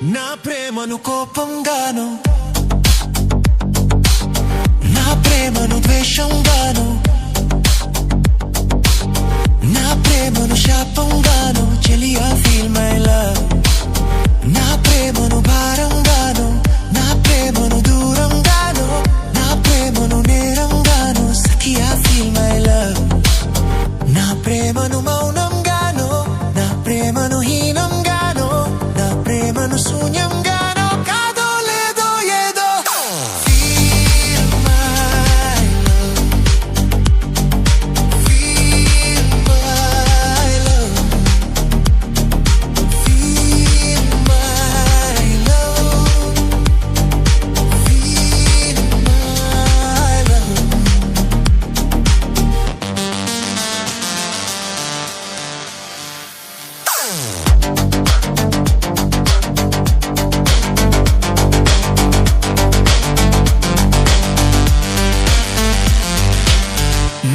నా ప్రేమను కోపంగాను, నా ప్రేమను ద్వేషంగాను, నా ప్రేమను శాపంగాను చెలియా ఫీల్ మై లవ్. నా ప్రేమను భారంగాను, నా ప్రేమను దూరంగాను, నా ప్రేమను నేరంగాను సఖియా ఫీల్ మై లవ్. నా ప్రేమను మౌనంగాను, నా ప్రేమను హీనంగాను, నా ప్రేమను శూన్యంగాను, కాదో లేదో ఏదో feel my love, feel my love, feel my love, feel my love.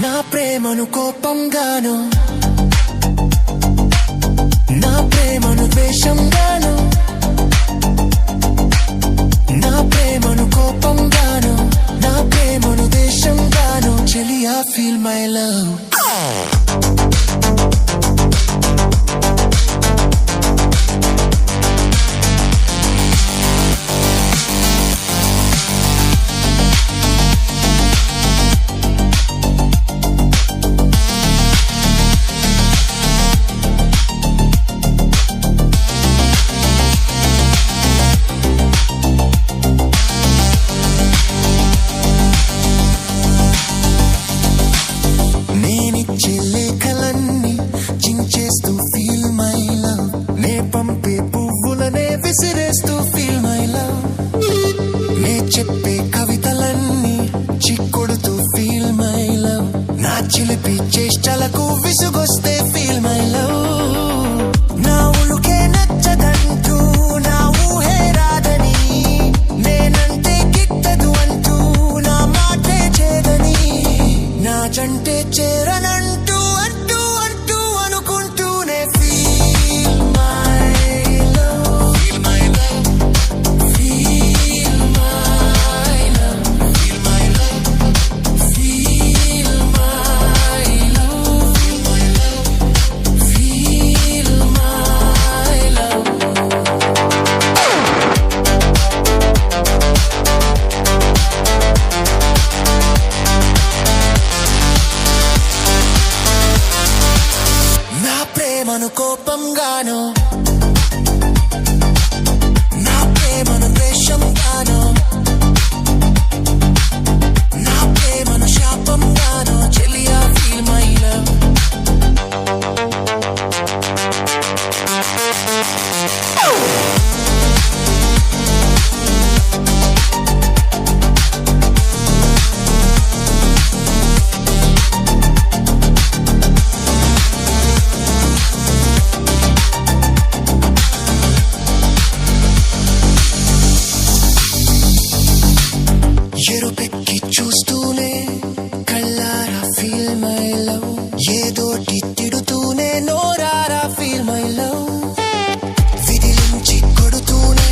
నా ప్రేమను కోపంగాను, నా ప్రేమను ద్వేషంగాను, నా ప్రేమను కోపంగాను, నా ప్రేమను ద్వేషంగాను చెలియా ఫీల్ మై లవ్. నేనిచ్చే లేఖలన్నీ చించేస్తూ ఫీల్ మై లవ్, నే పంపే పువ్వులనే విసిరేస్తూ ఫీల్ మై లవ్, నే చెప్పే కవితలన్నీ చిక్కొడుతూ ఫీల్ మై లవ్, నా చిలిపి చేష్టలకు విసుగొస్తే ఫీల్ మై లవ్. నా ఉలుకే నచ్చదంటూ, నా ఊహే రాదని, నేనంటే గిట్టదు అంటూ నా మాటే చేదని, నా జంటే చేరనంటూ అంటూ అంటూ అనుకుంటూనే feel my love, feel my love, feel my love, feel my love, feel my love, feel my love. నా ప్రేమను కోపంగాను, నా ప్రేమను ద్వేషంగాను, నా ప్రేమను శాపంగాను చెలియా ఫీల్ మై లవ్. ఎరుపెక్కి చూస్తూనే కళ్ళారా ఫీల్ మై లవ్, ఏదోటి తిడుతూనే నోరారా ఫీల్ మై లవ్, విదిలించి కొడుతూనే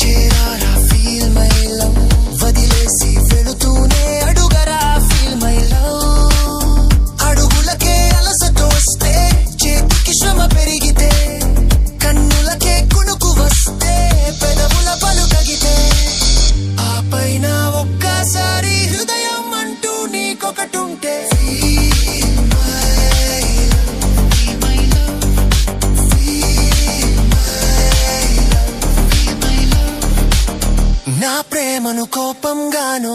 చేరారా ఫీల్ మై లవ్, వదిలేసి వెళుతూనే అడుగరా ఫీల్ మై లవ్. అడుగులకే అలసటొస్తే, చేతికి శ్రమ పెరిగితే, కన్నులకే కునుకు వస్తే, పెదవుల పలుకగితే, ఆ పైన ఒక్కసారి హృదయం అంటూ నీకొకటుంటే feel my love, feel my love, feel my love, feel my love. నా ప్రేమను కోపంగాను,